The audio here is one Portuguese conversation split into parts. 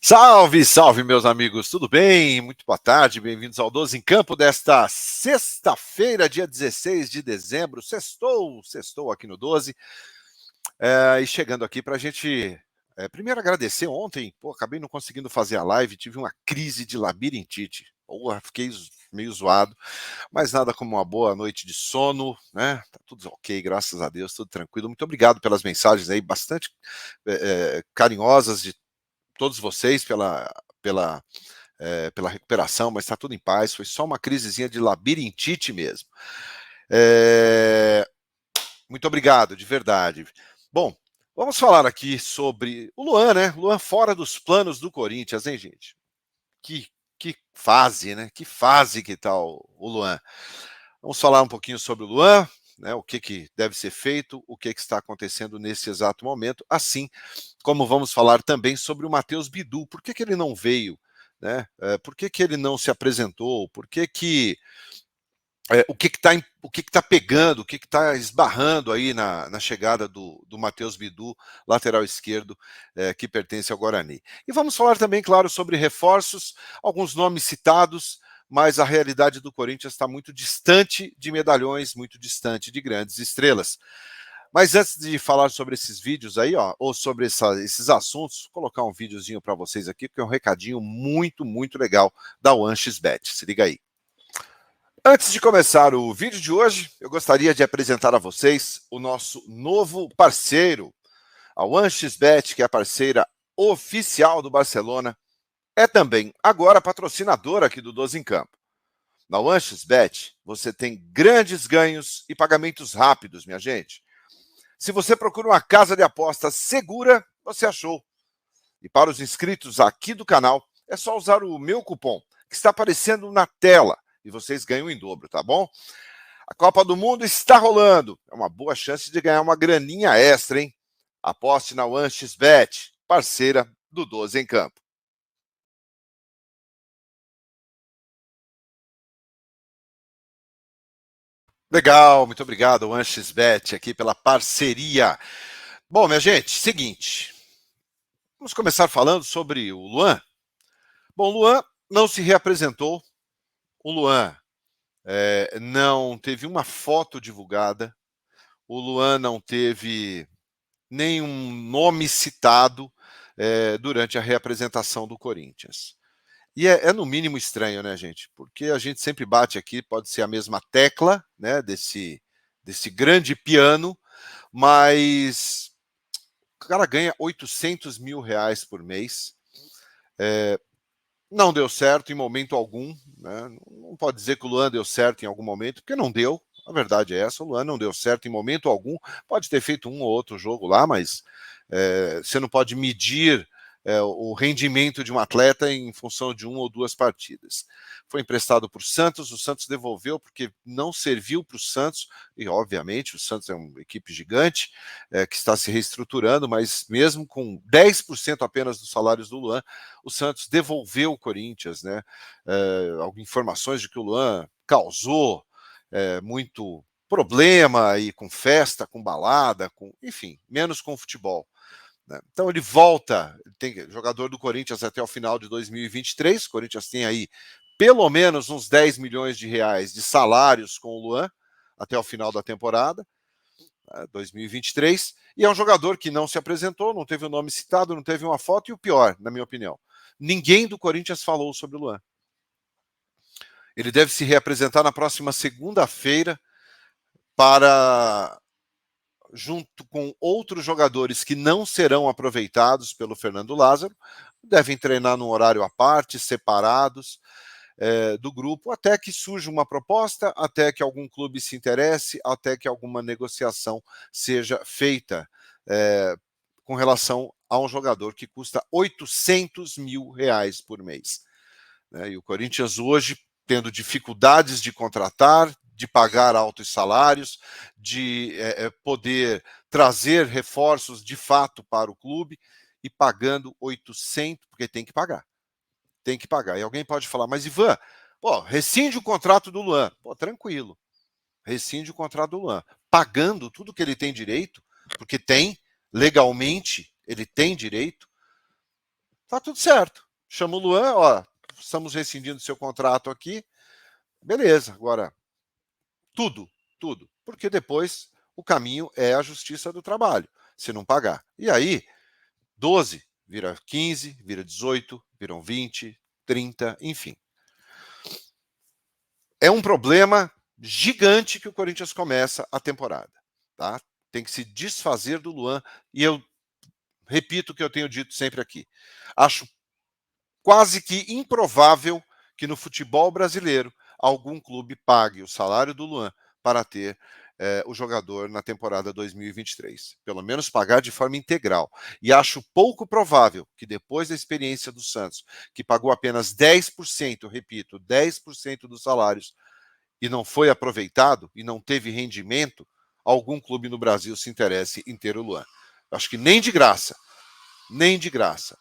Salve, salve, meus amigos, tudo bem? Muito boa tarde, bem-vindos ao 12 em Campo desta sexta-feira, dia 16 de dezembro. Sextou aqui no 12, e chegando aqui para a gente, primeiro agradecer ontem, acabei não conseguindo fazer a live, tive uma crise de labirintite, fiquei meio zoado, mas nada como uma boa noite de sono, né? Tá tudo ok, graças a Deus, tudo tranquilo. Muito obrigado pelas mensagens aí, bastante carinhosas de todos vocês pela recuperação, mas está tudo em paz, foi só uma crisezinha de labirintite mesmo. Muito obrigado, de verdade. Bom, vamos falar aqui sobre o Luan, né? Luan fora dos planos do Corinthians, hein, gente? Que fase, né? Que fase que tá o Luan. Vamos falar um pouquinho sobre o Luan, né? O que deve ser feito, o que está acontecendo nesse exato momento, assim como vamos falar também sobre o Matheus Bidu. Por que ele não veio? Né? Por que ele não se apresentou? Por que o que está pegando, o que está esbarrando aí na chegada do Matheus Bidu, lateral esquerdo, que pertence ao Guarani. E vamos falar também, claro, sobre reforços, alguns nomes citados, mas a realidade do Corinthians está muito distante de medalhões, muito distante de grandes estrelas. Mas antes de falar sobre esses vídeos aí, ou sobre esses assuntos, vou colocar um videozinho para vocês aqui, porque é um recadinho muito, muito legal da OneXBet. Se liga aí. Antes de começar o vídeo de hoje, eu gostaria de apresentar a vocês o nosso novo parceiro, a OneXBet, que é a parceira oficial do Barcelona, é também agora patrocinadora aqui do 12 em Campo. Na OneXBet, você tem grandes ganhos e pagamentos rápidos, minha gente. Se você procura uma casa de apostas segura, você achou. E para os inscritos aqui do canal, é só usar o meu cupom, que está aparecendo na tela, e vocês ganham em dobro, tá bom? A Copa do Mundo está rolando. É uma boa chance de ganhar uma graninha extra, hein? Aposte na OneXBet, parceira do 12 em Campo. Legal, muito obrigado, OneXBet, aqui pela parceria. Bom, minha gente, seguinte. Vamos começar falando sobre o Luan. Bom, o Luan não se reapresentou. O Luan não teve uma foto divulgada. O Luan não teve nenhum nome citado durante a reapresentação do Corinthians. E é no mínimo estranho, né, gente? Porque a gente sempre bate aqui, pode ser a mesma tecla, né, desse grande piano, mas o cara ganha 800 mil reais por mês. Não deu certo em momento algum, né? Não pode dizer que o Luan deu certo em algum momento, porque não deu. A verdade é essa, o Luan não deu certo em momento algum. Pode ter feito um ou outro jogo lá, mas você não pode medir o rendimento de um atleta em função de uma ou duas partidas. Foi emprestado para o Santos devolveu porque não serviu para o Santos, e obviamente o Santos é uma equipe gigante que está se reestruturando, mas mesmo com 10% apenas dos salários do Luan, o Santos devolveu o Corinthians, né? Informações de que o Luan causou muito problema aí com festa, com balada, enfim, menos com futebol. Né? Então ele volta, tem jogador do Corinthians até o final de 2023. O Corinthians tem aí pelo menos uns 10 milhões de reais de salários com o Luan até o final da temporada 2023, e é um jogador que não se apresentou, não teve o nome citado, não teve uma foto, e o pior, na minha opinião, ninguém do Corinthians falou sobre o Luan. Ele deve se reapresentar na próxima segunda-feira para, junto com outros jogadores que não serão aproveitados pelo Fernando Lázaro, devem treinar num horário à parte, separados do grupo, até que surja uma proposta, até que algum clube se interesse, até que alguma negociação seja feita com relação a um jogador que custa 800 mil reais por mês. Né? E o Corinthians hoje tendo dificuldades de contratar, de pagar altos salários, de poder trazer reforços de fato para o clube e pagando 800, porque tem que pagar. Tem que pagar. E alguém pode falar, mas Ivan, rescinde o contrato do Luan. Tranquilo. Rescinde o contrato do Luan. Pagando tudo que ele tem direito, porque tem, legalmente, ele tem direito, Tá tudo certo. Chama o Luan, ó, estamos rescindindo seu contrato aqui. Beleza, agora tudo, tudo. Porque depois o caminho é a justiça do trabalho, se não pagar. E aí, 12 vira 15, vira 18, viram 20, 30, enfim. É um problema gigante que o Corinthians começa a temporada. Tá? Tem que se desfazer do Luan. E eu repito o que eu tenho dito sempre aqui. Acho quase que improvável que no futebol brasileiro algum clube pague o salário do Luan para ter o jogador na temporada 2023. Pelo menos pagar de forma integral. E acho pouco provável que depois da experiência do Santos, que pagou apenas 10%, repito, 10% dos salários e não foi aproveitado e não teve rendimento, algum clube no Brasil se interesse em ter o Luan. Acho que nem de graça. Nem de graça.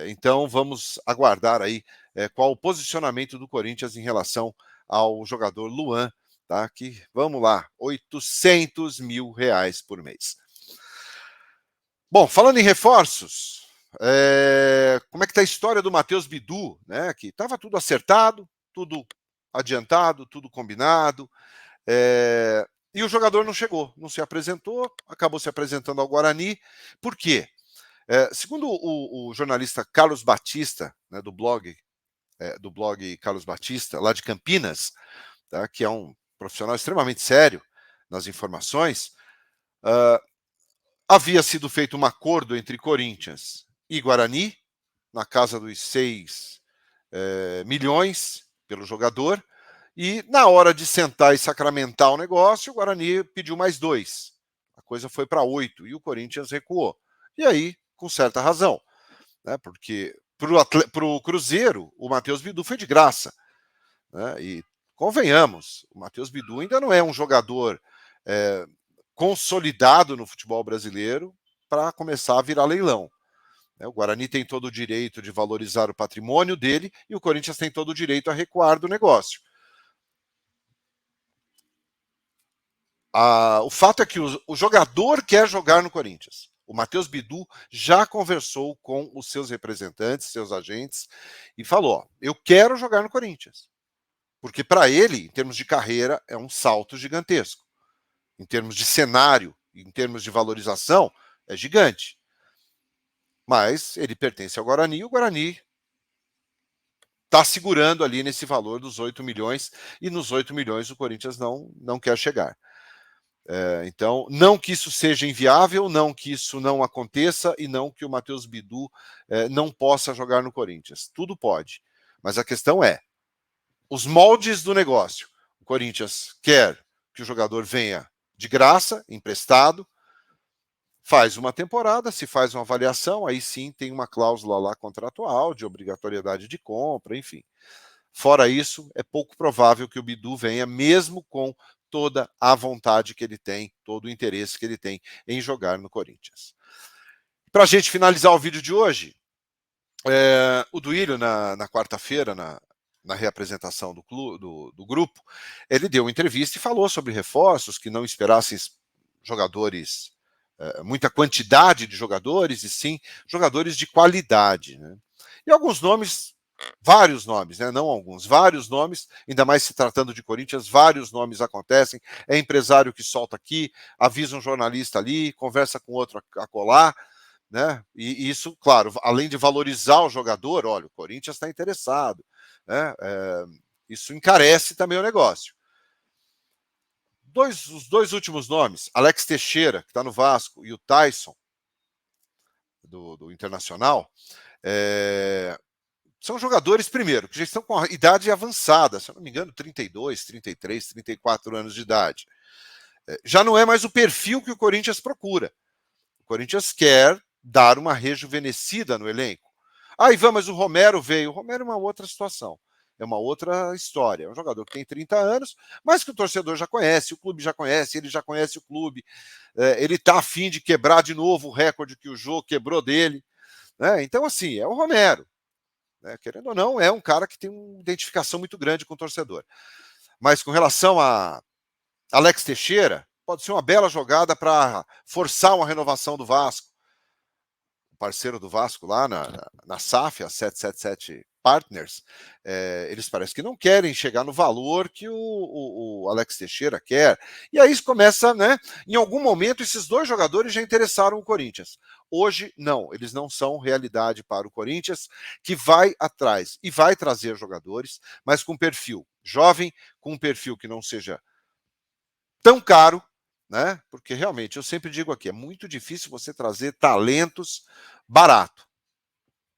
Então vamos aguardar aí qual o posicionamento do Corinthians em relação ao jogador Luan, tá? Que, vamos lá, R$800 mil por mês. Bom, falando em reforços, como é que está a história do Matheus Bidu, né? Que estava tudo acertado, tudo adiantado, tudo combinado, e o jogador não chegou, não se apresentou, acabou se apresentando ao Guarani. Por quê? Segundo o jornalista Carlos Batista, né, do blog Carlos Batista, lá de Campinas, tá, que é um profissional extremamente sério nas informações, havia sido feito um acordo entre Corinthians e Guarani, na casa dos 6 milhões pelo jogador, e na hora de sentar e sacramentar o negócio, o Guarani pediu mais 2. A coisa foi para 8 e o Corinthians recuou. E aí, com certa razão, né, porque para o Cruzeiro, o Matheus Bidu foi de graça. Né, e convenhamos, o Matheus Bidu ainda não é um jogador consolidado no futebol brasileiro para começar a virar leilão. O Guarani tem todo o direito de valorizar o patrimônio dele e o Corinthians tem todo o direito a recuar do negócio. O fato é que o jogador quer jogar no Corinthians. O Matheus Bidu já conversou com os seus representantes, seus agentes, e falou: ó, eu quero jogar no Corinthians. Porque para ele, em termos de carreira, é um salto gigantesco. Em termos de cenário, em termos de valorização, é gigante. Mas ele pertence ao Guarani e o Guarani está segurando ali nesse valor dos 8 milhões, e nos 8 milhões o Corinthians não quer chegar. Então, não que isso seja inviável, não que isso não aconteça e não que o Matheus Bidu não possa jogar no Corinthians. Tudo pode. Mas a questão é, os moldes do negócio. O Corinthians quer que o jogador venha de graça, emprestado, faz uma temporada, se faz uma avaliação, aí sim tem uma cláusula lá contratual de obrigatoriedade de compra, enfim. Fora isso, é pouco provável que o Bidu venha, mesmo com toda a vontade que ele tem, todo o interesse que ele tem em jogar no Corinthians. Para a gente finalizar o vídeo de hoje, o Duílio, na quarta-feira, na reapresentação do grupo, ele deu uma entrevista e falou sobre reforços, que não esperassem jogadores, muita quantidade de jogadores, e sim jogadores de qualidade. Né? E alguns nomes, vários nomes, né? Não alguns, vários nomes, ainda mais se tratando de Corinthians, vários nomes acontecem. É empresário que solta aqui, avisa um jornalista ali, conversa com outro acolá. Né? E isso, claro, além de valorizar o jogador, olha, o Corinthians está interessado. Né? Isso encarece também o negócio. Os dois últimos nomes, Alex Teixeira, que está no Vasco, e o Tyson, do Internacional, são jogadores, primeiro, que já estão com a idade avançada, se eu não me engano, 32, 33, 34 anos de idade. Já não é mais o perfil que o Corinthians procura. O Corinthians quer dar uma rejuvenescida no elenco. Ivan, mas o Romero veio. O Romero é uma outra situação. É uma outra história. É um jogador que tem 30 anos, mas que o torcedor já conhece, o clube já conhece, ele já conhece o clube. Ele está a fim de quebrar de novo o recorde que o Jô quebrou dele. Né? Então, assim, é o Romero. Né? Querendo ou não, é um cara que tem uma identificação muito grande com o torcedor. Mas com relação a Alex Teixeira, pode ser uma bela jogada para forçar uma renovação do Vasco. parceiro do Vasco lá na SAF, a 777 Partners, eles parecem que não querem chegar no valor que o Alex Teixeira quer. E aí começa, né? Em algum momento, esses dois jogadores já interessaram o Corinthians. Hoje, não, eles não são realidade para o Corinthians, que vai atrás e vai trazer jogadores, mas com perfil jovem, com um perfil que não seja tão caro, né? Porque realmente, eu sempre digo aqui, é muito difícil você trazer talentos barato.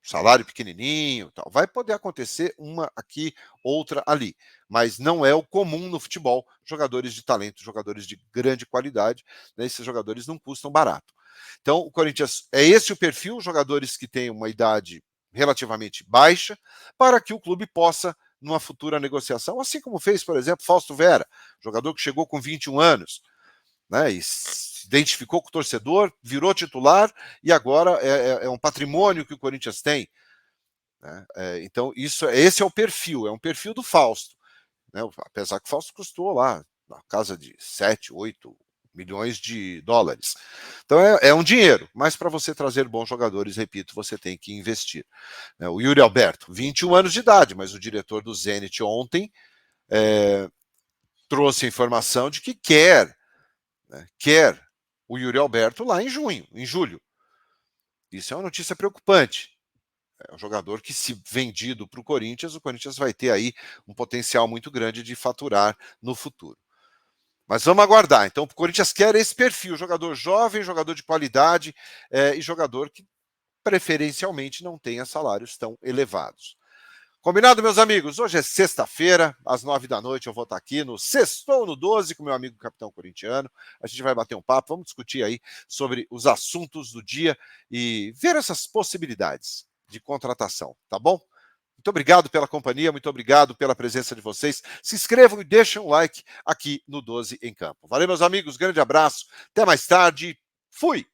Salário pequenininho, tal. Vai poder acontecer uma aqui, outra ali, mas não é o comum no futebol. Jogadores de talento, jogadores de grande qualidade, né? Esses jogadores não custam barato. Então, o Corinthians é esse o perfil, jogadores que têm uma idade relativamente baixa, para que o clube possa, numa futura negociação, assim como fez, por exemplo, Fausto Vera, jogador que chegou com 21 anos, né, e se identificou com o torcedor, virou titular e agora é um patrimônio que o Corinthians tem. Né? Então, esse é o perfil, é um perfil do Fausto. Né? Apesar que o Fausto custou lá na casa de 7, 8 milhões de dólares. Então é um dinheiro, mas para você trazer bons jogadores, repito, você tem que investir. O Yuri Alberto, 21 anos de idade, mas o diretor do Zenit ontem trouxe a informação de que quer o Yuri Alberto lá em julho. Isso é uma notícia preocupante. É um jogador que, se vendido para o Corinthians vai ter aí um potencial muito grande de faturar no futuro. Mas vamos aguardar. Então, o Corinthians quer esse perfil, jogador jovem, jogador de qualidade e jogador que preferencialmente não tenha salários tão elevados. Combinado, meus amigos? Hoje é sexta-feira, às 9 da noite, eu vou estar aqui no Sextou no 12 com meu amigo capitão corintiano. A gente vai bater um papo, vamos discutir aí sobre os assuntos do dia e ver essas possibilidades de contratação, tá bom? Muito obrigado pela companhia, muito obrigado pela presença de vocês. Se inscrevam e deixem um like aqui no 12 em Campo. Valeu, meus amigos, grande abraço, até mais tarde, fui!